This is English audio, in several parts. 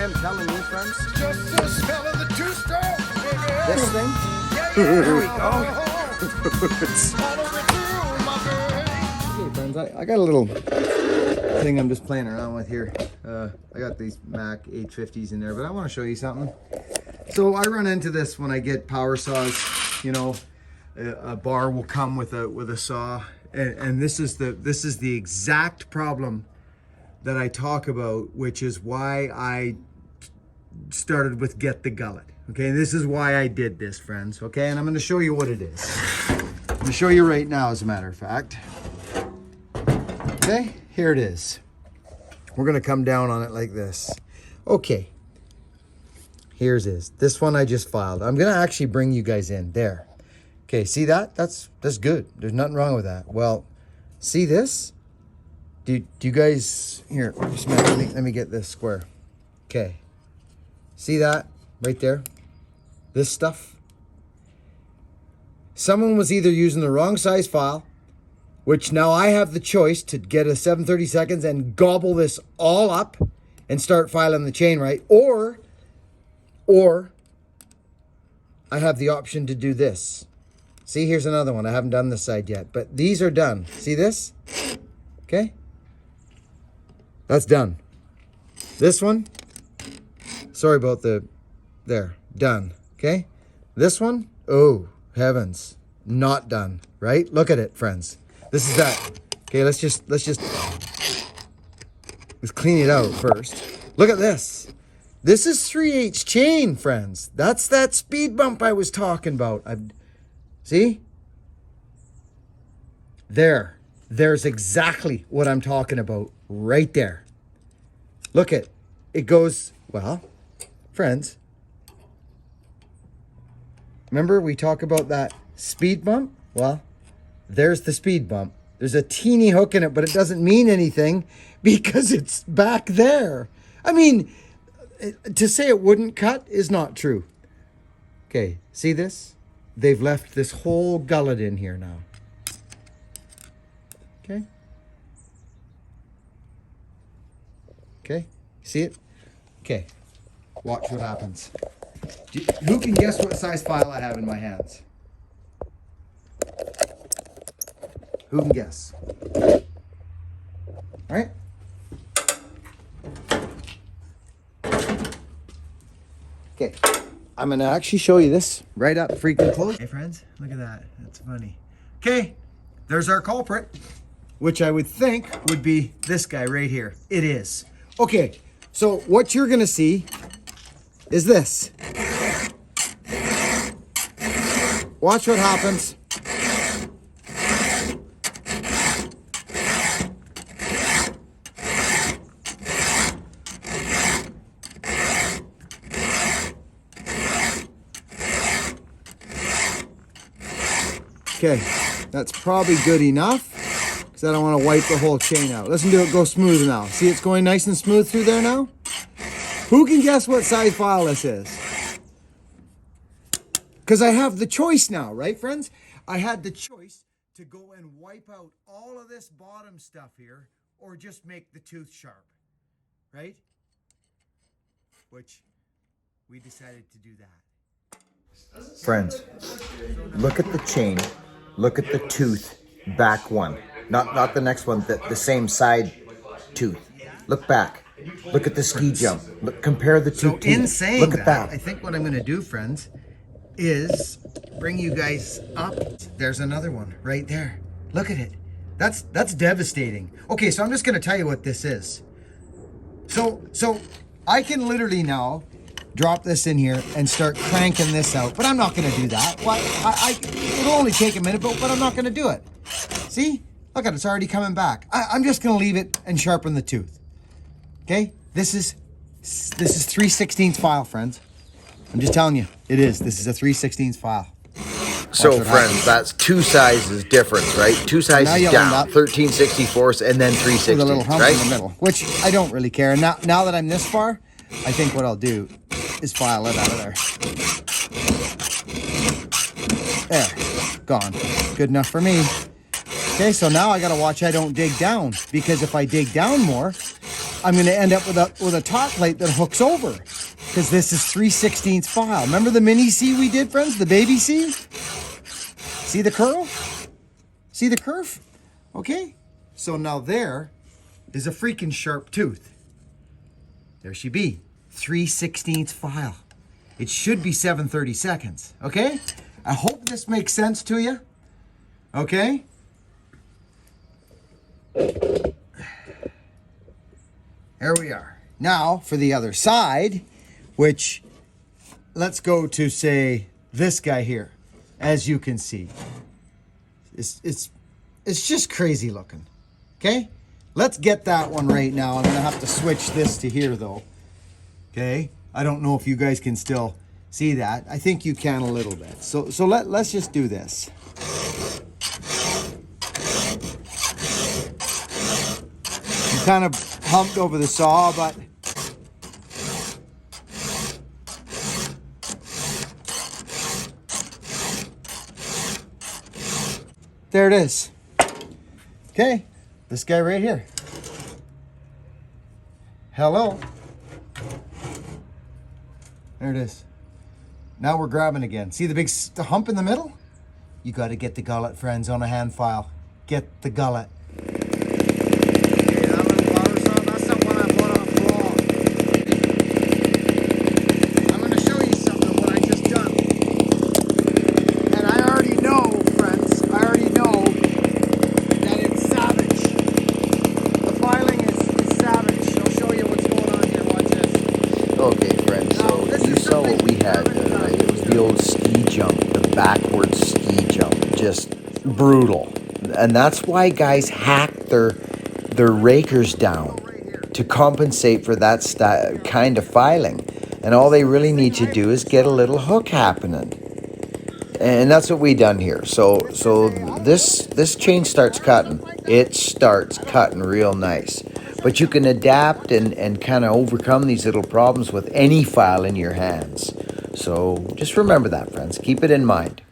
am telling you, friends. Just the smell of the two-stroke, baby. This thing. There we go. Okay, friends, I got a little thing I'm just playing around with here. I got these Mac 850s in there, but I want to show you something. So I run into this when I get power saws. You know, a bar will come with a saw, and this is the exact problem that I talk about, which is why I started with Get the Gullet. Okay, this is why I did this, friends. Okay, and I'm going to show you what it is. I'm going to show you right now, as a matter of fact. Okay, here it is. We're going to come down on it like this. Okay, here's it. This one I just filed. I'm going to actually bring you guys in there. Okay, see that? That's good. There's nothing wrong with that. Well, see this? Do you guys, here, just a minute, let me get this square. Okay, see that right there? This stuff? Someone was either using the wrong size file, which now I have the choice to get a 7/32 and gobble this all up and start filing the chain right, or I have the option to do this. See, here's another one. I haven't done this side yet, but these are done. See this? Okay. That's done. This one, sorry about there, done. Okay. This one, oh, heavens, not done, right? Look at it, friends. This is that. Okay, let's clean it out first. Look at this. This is 3/8 chain, friends. That's that speed bump I was talking about. See? There's exactly what I'm talking about right there. Look at it goes, well, friends. Remember we talk about that speed bump? Well, there's the speed bump. There's a teeny hook in it, but it doesn't mean anything because it's back there. I mean, to say it wouldn't cut is not true. Okay, see this? They've left this whole gullet in here now. Okay. Okay, see it? Okay, watch what happens. Who can guess what size file I have in my hands? Who can guess? All right. Okay, I'm gonna actually show you this right up freaking close. Hey friends, look at that, that's funny. Okay, there's our culprit, which I would think would be this guy right here. It is. Okay, so what you're gonna see is this. Watch what happens. Okay, that's probably good enough because I don't want to wipe the whole chain out. Listen to it go smooth now. See, it's going nice and smooth through there now? Who can guess what size file this is? Because I have the choice now, right, friends? I had the choice to go and wipe out all of this bottom stuff here or just make the tooth sharp, right? Which we decided to do that. Friends, look at the chain, look at the tooth, back one. Not the next one, the same side tooth. Look back. Look at the ski jump. Look, compare the two teeth. In saying look at that. I think what I'm going to do, friends, is bring you guys up. There's another one right there. Look at it. That's devastating. Okay, so I'm just going to tell you what this is. So I can literally now drop this in here and start cranking this out, but I'm not going to do that. Well, it'll only take a minute, but I'm not going to do it. See? Look at it. It's already coming back. I'm just going to leave it and sharpen the tooth. Okay? This is 3/16 file, friends. I'm just telling you, it is. This is a 3/16 file. So, friends, that's two sizes difference, right? Two sizes down, 13/64 and then 3/16, with a little hump right? in the middle, which I don't really care. And now that I'm this far, I think what I'll do is file it out of there. There, gone. Good enough for me. Okay, so now I gotta watch I don't dig down, because if I dig down more, I'm going to end up with a top plate that hooks over, because this is 3/16 file. Remember the mini C we did, friends? The baby C? See the curl? See the curve? Okay. So now there is a freaking sharp tooth. There she be. 3/16 file. It should be 7/32. Okay? I hope this makes sense to you. Okay? There we are. Now for the other side, which let's go to, say, this guy here. As you can see, it's just crazy looking. Okay, let's get that one right now. I'm gonna have to switch this to here though. Okay, I don't know if you guys can still see that. I think you can a little bit. So let's just do this. I'm kind of humped over the saw, but there it is. Okay, this guy right here. Hello. There it is. Now we're grabbing again. See the big hump in the middle? You got to get the gullet, friends, on a hand file. Get the gullet. Okay, friends, so you saw what we had there, right? It was the old ski jump, the backwards ski jump, just brutal. And that's why guys hack their rakers down to compensate for that kind of filing. And all they really need to do is get a little hook happening. And that's what we done here. So this chain starts cutting. It starts cutting real nice. But you can adapt and kind of overcome these little problems with any file in your hands. So just remember that, friends. Keep it in mind.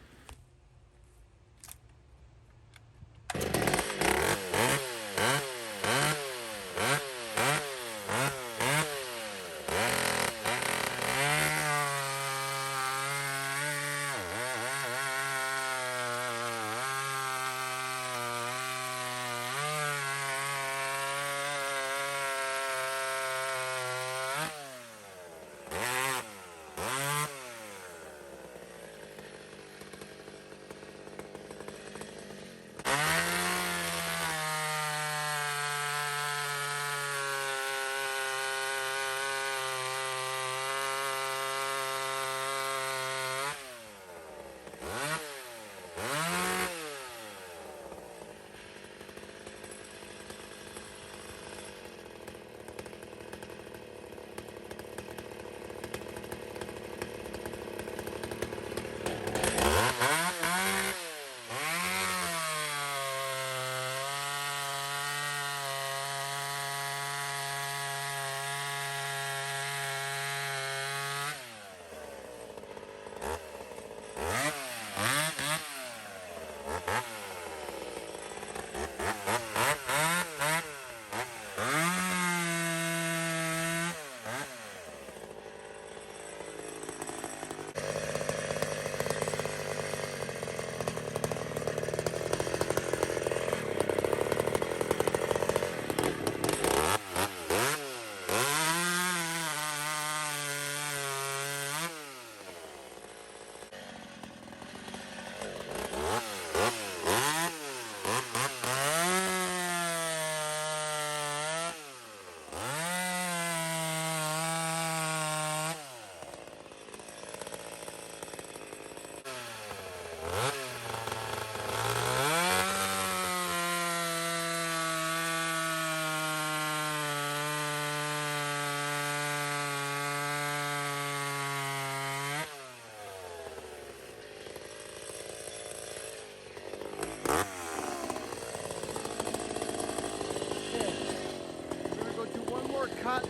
cut.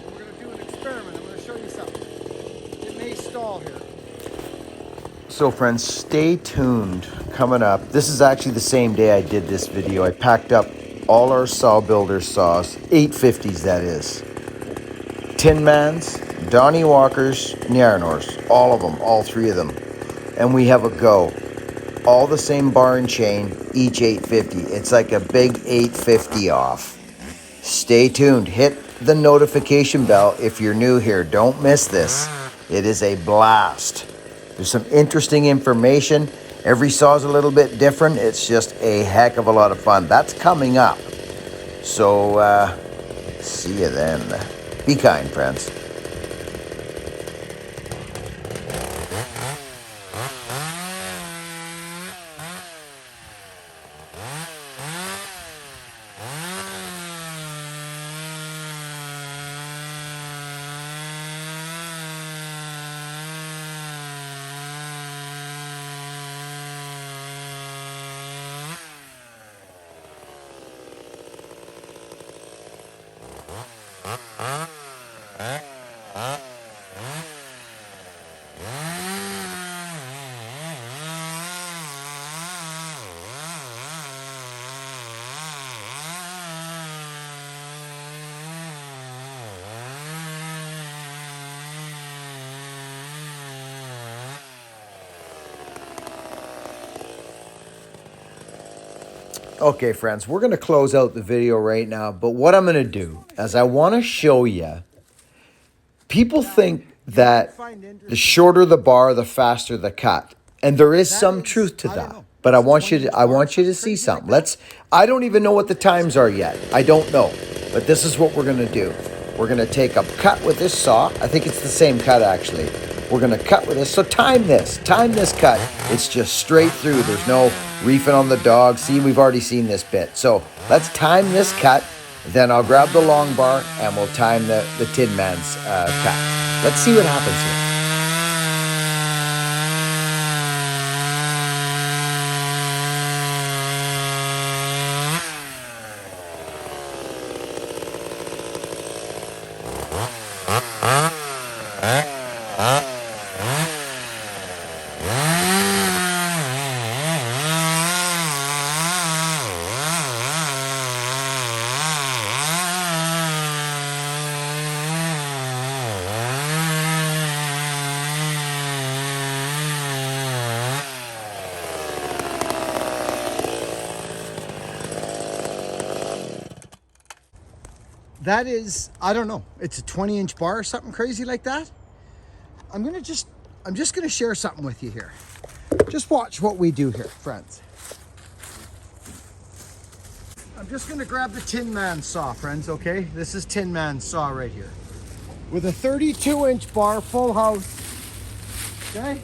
We're going to do an experiment. I'm going to show you something. It may stall here. So friends, stay tuned. Coming up, this is actually the same day I did this video. I packed up all our saw builder saws, 850s that is. Tin Mans, Donnie Walkers, Nyaranors, all of them, all three of them. And we have a go. All the same bar and chain, each 850. It's like a big 850 off. Stay tuned. Hit the notification bell if you're new here. Don't miss this. It is a blast. There's some interesting information. Every saw is a little bit different. It's just a heck of a lot of fun. That's coming up. So, see you then. Be kind, friends. Okay, friends, we're going to close out the video right now. But what I'm going to do is I want to show you. People think that the shorter the bar, the faster the cut. And there is some truth to that. But I want you to see something. I don't even know what the times are yet. I don't know. But this is what we're going to do. We're going to take a cut with this saw. I think it's the same cut, actually. We're going to cut with this. So time this cut. It's just straight through. There's no reefing on the dog. See, we've already seen this bit. So let's time this cut. Then I'll grab the long bar and we'll time the Tin Man's cut. Let's see what happens here. That is, I don't know, it's a 20-inch bar or something crazy like that. I'm just gonna share something with you here. Just watch what we do here, friends. I'm just gonna grab the Tin Man saw, friends, okay? This is Tin Man saw right here. With a 32-inch bar, full house, okay?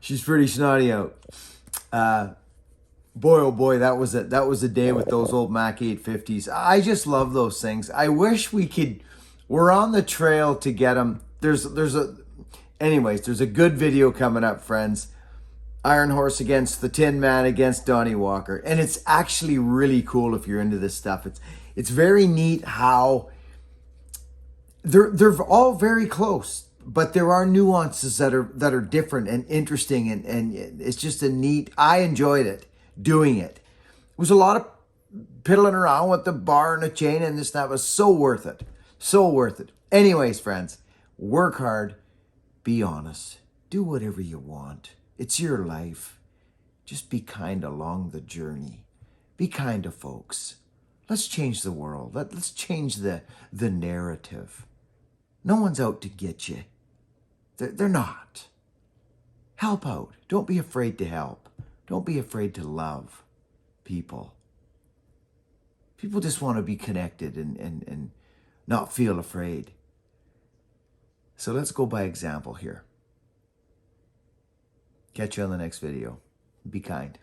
She's pretty snotty out. Boy, oh boy, that was a day with those old Mac 850s. I just love those things. I wish we could. We're on the trail to get them. There's a good video coming up, friends. Iron Horse against the Tin Man against Donnie Walker, and it's actually really cool if you're into this stuff. It's very neat how they're all very close. But there are nuances that are different and interesting, and it's just a neat. I enjoyed it doing it. It was a lot of piddling around with the bar and the chain and this, that was so worth it. So worth it. Anyways, friends, work hard. Be honest. Do whatever you want. It's your life. Just be kind along the journey. Be kind to folks. Let's change the world. Let's change the narrative. No one's out to get you. They're not. Help out. Don't be afraid to help. Don't be afraid to love people. People just want to be connected and not feel afraid. So let's go by example here. Catch you on the next video. Be kind.